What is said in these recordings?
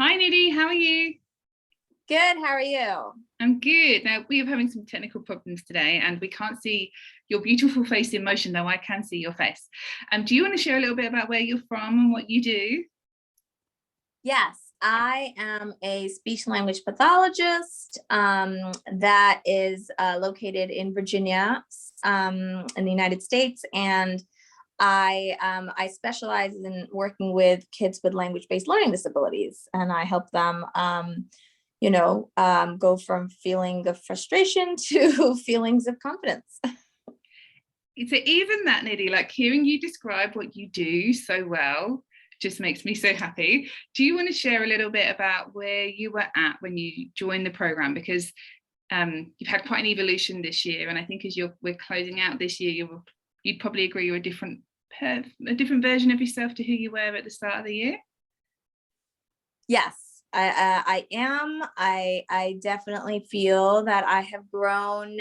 Hi Nidhi, how are you? Good. How are you? I'm good. Now we are having some technical problems today and we can't see your beautiful face in motion, though I can see your face. Do you want to share a little bit about where you're from and what you do? Yes, I am a speech language pathologist that is located in Virginia, in the United States, and I specialize in working with kids with language-based learning disabilities, and I help them, go from feeling of frustration to feelings of confidence. So even that, Nidhi, like hearing you describe what you do so well just makes me so happy. Do you want to share a little bit about where you were at when you joined the program? Because you've had quite an evolution this year, and I think as we're closing out this year, you'd probably agree you're a different version of yourself to who you were at the start of the year. Yes, I am. I definitely feel that I have grown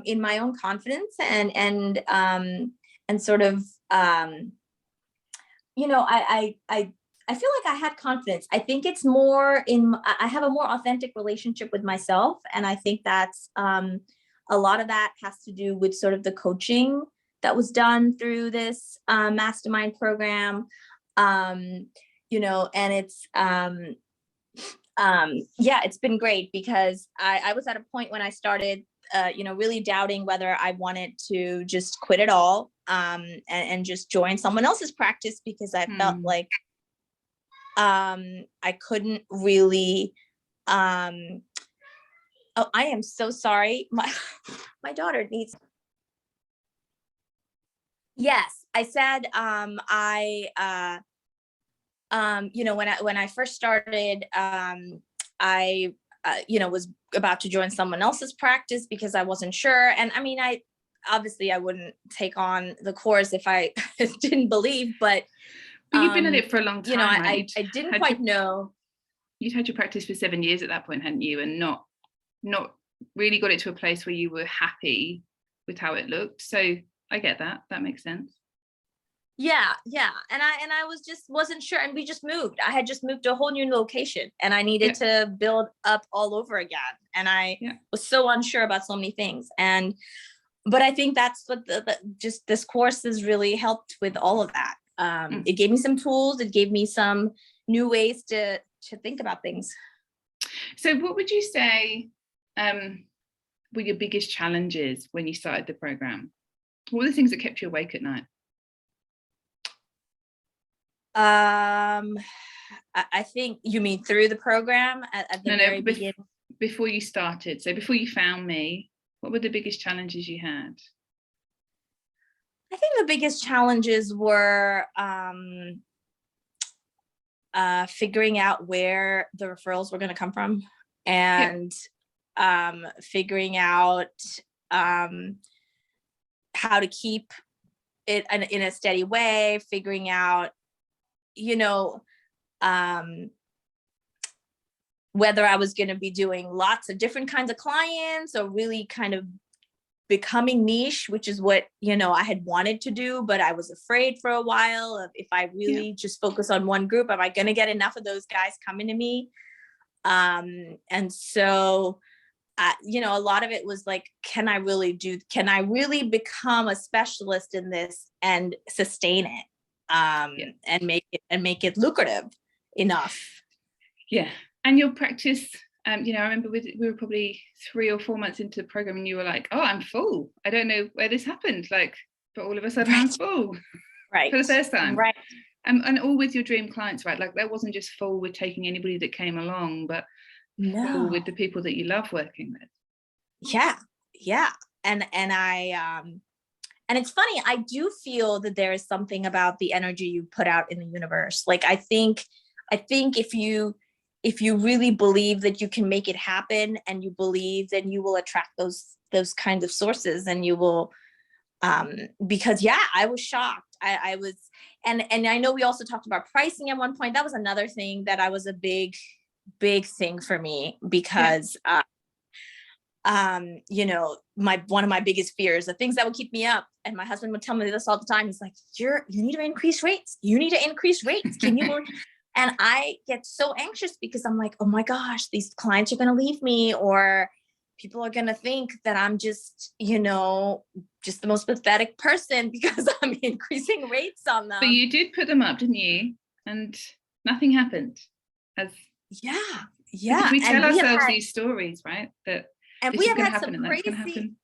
in my own confidence and sort of I feel like I had confidence. I think it's more I have a more authentic relationship with myself, and I think that's a lot of that has to do with sort of the coaching that was done through this mastermind program. And it's it's been great because I was at a point when I started really doubting whether I wanted to just quit it all and just join someone else's practice, because I felt like I couldn't really oh, I am so sorry. My daughter needs. Yes, I said when I first started, I was about to join someone else's practice because I wasn't sure. And I mean, I wouldn't take on the course if I didn't believe, but you've been at it for a long time. I didn't quite know. You'd had your practice for 7 years at that point, hadn't you? And not really got it to a place where you were happy with how it looked. So I get that. That makes sense. Yeah. And I wasn't sure. And we just moved. I had just moved to a whole new location, and I needed to build up all over again. And I was so unsure about so many things. But I think that's what just this course has really helped with all of that. It gave me some tools. It gave me some new ways to think about things. So what would you say were your biggest challenges when you started the program? What were the things that kept you awake at night? I think you mean through the program at the very beginning? Before you started. So before you found me, what were the biggest challenges you had? I think the biggest challenges were figuring out where the referrals were going to come from, and figuring out how to keep it in a steady way, figuring out, whether I was going to be doing lots of different kinds of clients or really kind of becoming niche, which is what, I had wanted to do, but I was afraid for a while of, if I really just focus on one group, am I going to get enough of those guys coming to me? And so, a lot of it was like, can I really become a specialist in this and sustain it, and make it lucrative enough? Yeah. And your practice, I remember we were probably 3 or 4 months into the program, and you were like, oh, I'm full. I don't know where this happened. But all of a sudden I'm full. Right. For the first time. Right. And all with your dream clients, right? Like that wasn't just full with taking anybody that came along, but full with the people that you love working with. Yeah. And it's funny, I do feel that there is something about the energy you put out in the universe. Like, I think if you really believe that you can make it happen, and you believe, then you will attract those kinds of sources, and you will, because I was shocked. I was, and I know we also talked about pricing at one point. That was another thing that was a big thing for me, because, one of my biggest fears, the things that would keep me up, and my husband would tell me this all the time. He's like, you need to increase rates. You need to increase rates. Can you? And I get so anxious because I'm like, oh my gosh, these clients are going to leave me, or people are going to think that I'm just, just the most pathetic person because I'm increasing rates on them. But you did put them up, didn't you? And nothing happened. Yeah. Because we tell ourselves these stories, right? That this is going to happen and that's going to happen.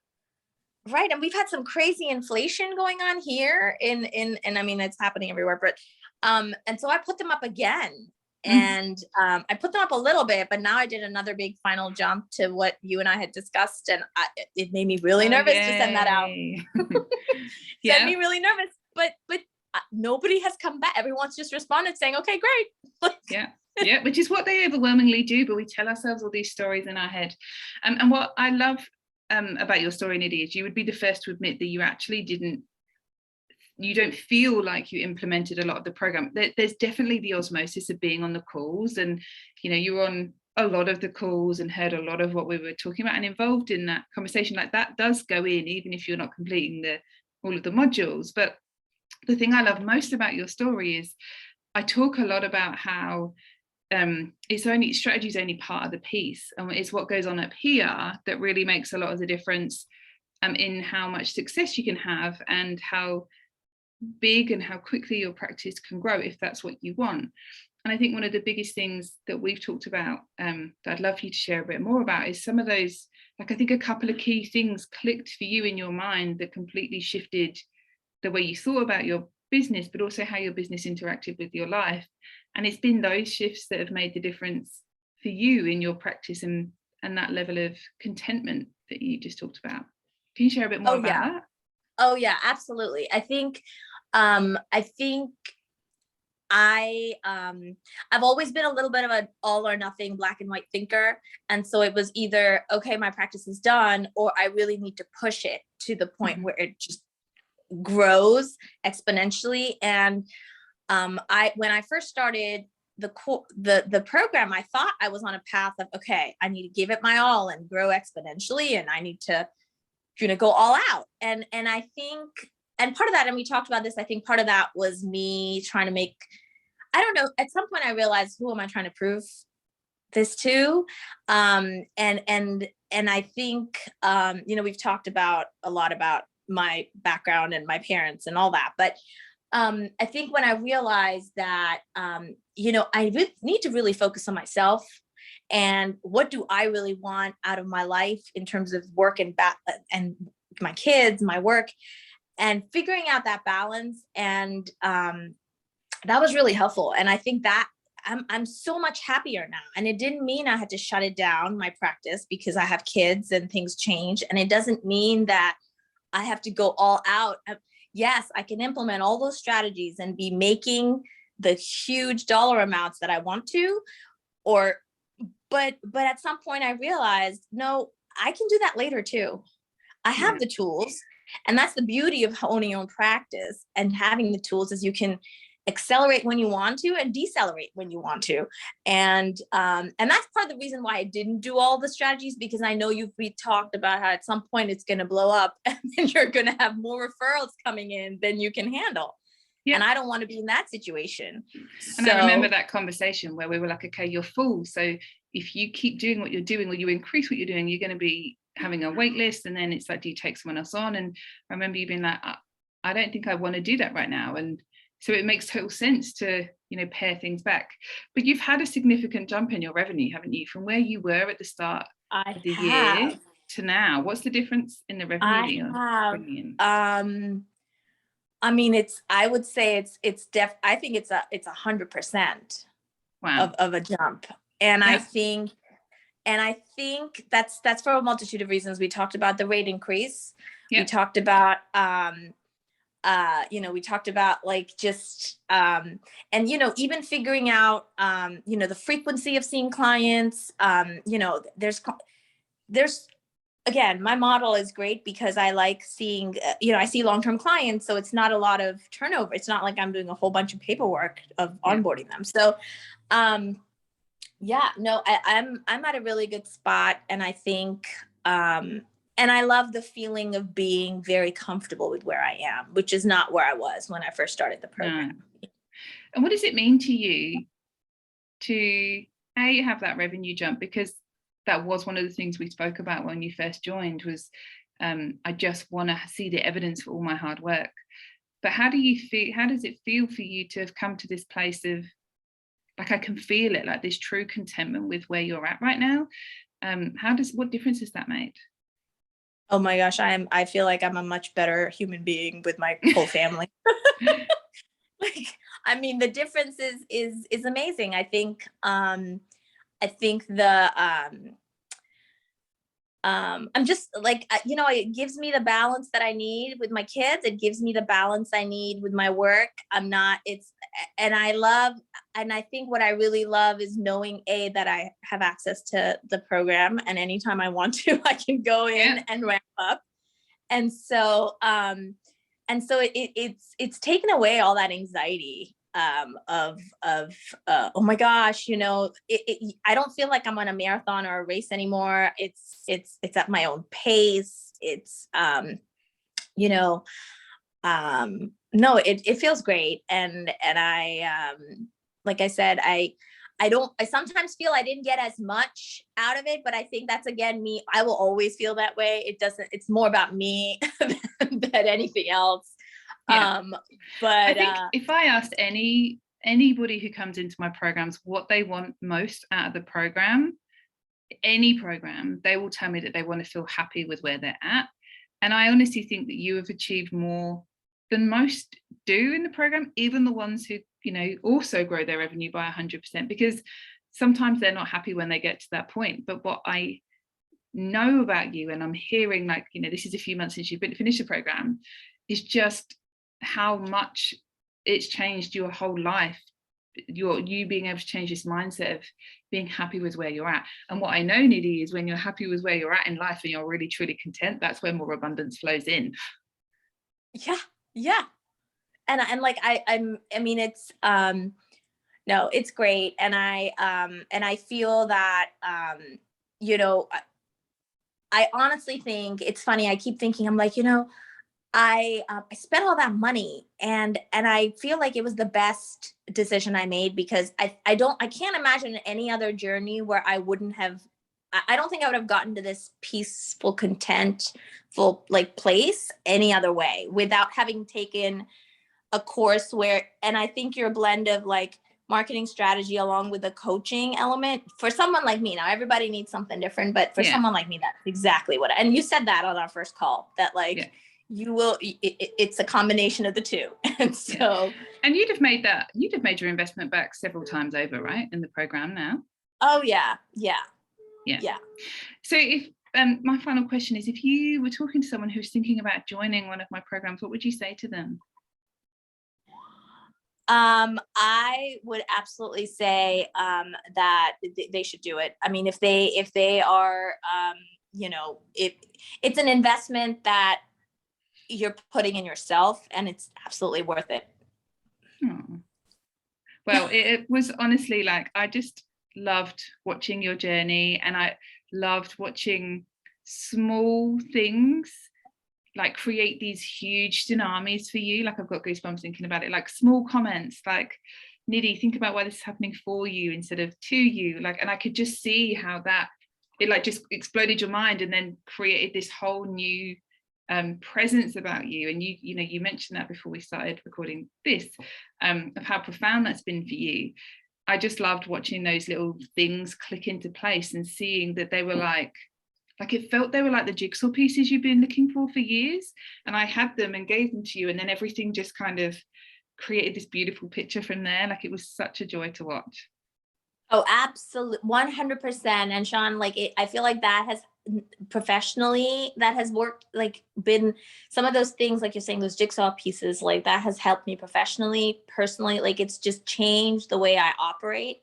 Right. And we've had some crazy inflation going on here and I mean, it's happening everywhere, but, and so I put them up again, and, I put them up a little bit, but now I did another big final jump to what you and I had discussed. And it made me really nervous to send that out. Send me really nervous, but nobody has come back. Everyone's just responded saying, okay, great. Yeah, which is what they overwhelmingly do, but we tell ourselves all these stories in our head. And what I love about your story, Nidhi, is you would be the first to admit that you actually you don't feel like you implemented a lot of the program. There's definitely the osmosis of being on the calls, and you were on a lot of the calls and heard a lot of what we were talking about and involved in that conversation. Like that does go in, even if you're not completing all of the modules. But the thing I love most about your story is I talk a lot about how strategy is only part of the piece, and it's what goes on up here that really makes a lot of the difference in how much success you can have and how big and how quickly your practice can grow if that's what you want. And I think one of the biggest things that we've talked about that I'd love for you to share a bit more about is some of those, like I think a couple of key things clicked for you in your mind that completely shifted the way you thought about your business, but also how your business interacted with your life. And it's been those shifts that have made the difference for you in your practice and that level of contentment that you just talked about. Can you share a bit more about that? Oh yeah, absolutely. I think I've always been a little bit of an all or nothing black and white thinker. And so it was either, okay, my practice is done, or I really need to push it to the point where it just grows exponentially. And when I first started the program, I thought I was on a path of, okay, I need to give it my all and grow exponentially, and I need to go all out. And I think, and part of that, and we talked about this, I think part of that was me trying to make, I don't know, at some point I realized, who am I trying to prove this to? And I think, we've talked a lot about my background and my parents and all that. But I think when I realized that, I need to really focus on myself and what do I really want out of my life in terms of work and my kids, my work, and figuring out that balance. And that was really helpful. And I think that I'm so much happier now. And it didn't mean I had to shut it down, my practice, because I have kids and things change. And it doesn't mean that I have to go all out. Yes, I can implement all those strategies and be making the huge dollar amounts that I want to, but at some point I realized, no, I can do that later too. I have the tools, and that's the beauty of owning your own practice and having the tools, is you can accelerate when you want to and decelerate when you want to. And that's part of the reason why I didn't do all the strategies, because I know we talked about how at some point it's going to blow up and then you're going to have more referrals coming in than you can handle. Yeah. And I don't want to be in that situation. And I remember that conversation where we were like, okay, you're full. So if you keep doing what you're doing, or you increase what you're doing, you're going to be having a wait list. And then it's like, do you take someone else on? And I remember you being like, I don't think I want to do that right now. And so it makes total sense to, pare things back. But you've had a significant jump in your revenue, haven't you? From where you were at the start of the year to now. What's the difference in the revenue that you're bringing in? I mean, I would say I think it's 100% of a jump. And I think that's for a multitude of reasons. We talked about the rate increase. We talked about, we talked about like just, and, even figuring out, the frequency of seeing clients. There's, again, my model is great because I like seeing, I see long-term clients. So it's not a lot of turnover. It's not like I'm doing a whole bunch of paperwork of onboarding them. So, I'm at a really good spot. And I think, and I love the feeling of being very comfortable with where I am, which is not where I was when I first started the program. And what does it mean to you to have that revenue jump, because that was one of the things we spoke about when you first joined, was I just want to see the evidence for all my hard work. But how do you feel, how does it feel for you to have come to this place of, like, I can feel it, like this true contentment with where you're at right now? What difference has that made? Oh my gosh, I feel like I'm a much better human being with my whole family. Like, I mean, the difference is amazing. I think I'm just like, it gives me the balance that I need with my kids. It gives me the balance I need with my work. And I think what I really love is knowing that I have access to the program, and anytime I want to, I can go in and ramp up. And so, it's taken away all that anxiety of oh my gosh, I don't feel like I'm on a marathon or a race anymore. It's at my own pace. It's no, it feels great. And I like I said, I sometimes feel I didn't get as much out of it, but I think that's, again, me. I will always feel that way. It's more about me than anything else. Yeah. But I think if I asked anybody who comes into my programs what they want most out of the program, any program, they will tell me that they want to feel happy with where they're at. And I honestly think that you have achieved more than most do in the program, even the ones who, also grow their revenue by 100%, because sometimes they're not happy when they get to that point. But what I know about you, and I'm hearing, like, this is a few months since you've finished the program, is just how much it's changed your whole life. You being able to change this mindset of being happy with where you're at. And what I know, Nidhi, is when you're happy with where you're at in life and you're really truly content, that's where more abundance flows in. Yeah. And like, I mean, it's no, it's great. And I feel that I honestly think it's funny. I keep thinking, I'm like, I spent all that money, and I feel like it was the best decision I made, because I can't imagine any other journey where I wouldn't have, I don't think I would have gotten to this peaceful, contentful, like, place any other way without having taken a course and I think your blend of, like, marketing strategy along with the coaching element for someone like me. Now, everybody needs something different, but for someone like me, that's exactly what, and you said that on our first call, that, like, it's a combination of the two. And so, and you'd have made your investment back several times over, right, in the program now? Oh yeah. So if my final question is, if you were talking to someone who's thinking about joining one of my programs, what would you say to them? I would absolutely say that they should do it. I mean, if they are, it's an investment that you're putting in yourself, and it's absolutely worth it. Well, it was honestly, like, I just loved watching your journey, and I loved watching small things like create these huge tsunamis for you. Like, I've got goosebumps thinking about it, like small comments like, Nidhi, think about why this is happening for you instead of to you, like, and I could just see how that it, like, just exploded your mind and then created this whole new presence about you. And you mentioned that before we started recording this, of how profound that's been for you. I just loved watching those little things click into place and seeing that they were like it felt they were like the jigsaw pieces you've been looking for years, and I had them and gave them to you, and then everything just kind of created this beautiful picture from there. Like, it was such a joy to watch. Oh, absolutely, 100%. And Sian, like, I feel like that has professionally, that has worked, like, been some of those things, like you're saying, those jigsaw pieces, like, that has helped me professionally, personally. Like, it's just changed the way I operate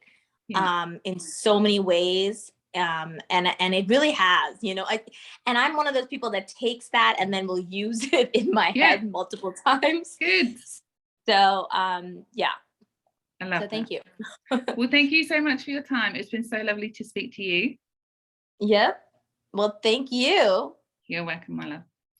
in so many ways. And it really has, and I'm one of those people that takes that and then will use it in my head multiple times. Good. So, yeah. I love that. Thank you. Well, thank you so much for your time. It's been so lovely to speak to you. Yep. Well, thank you. You're welcome, my love.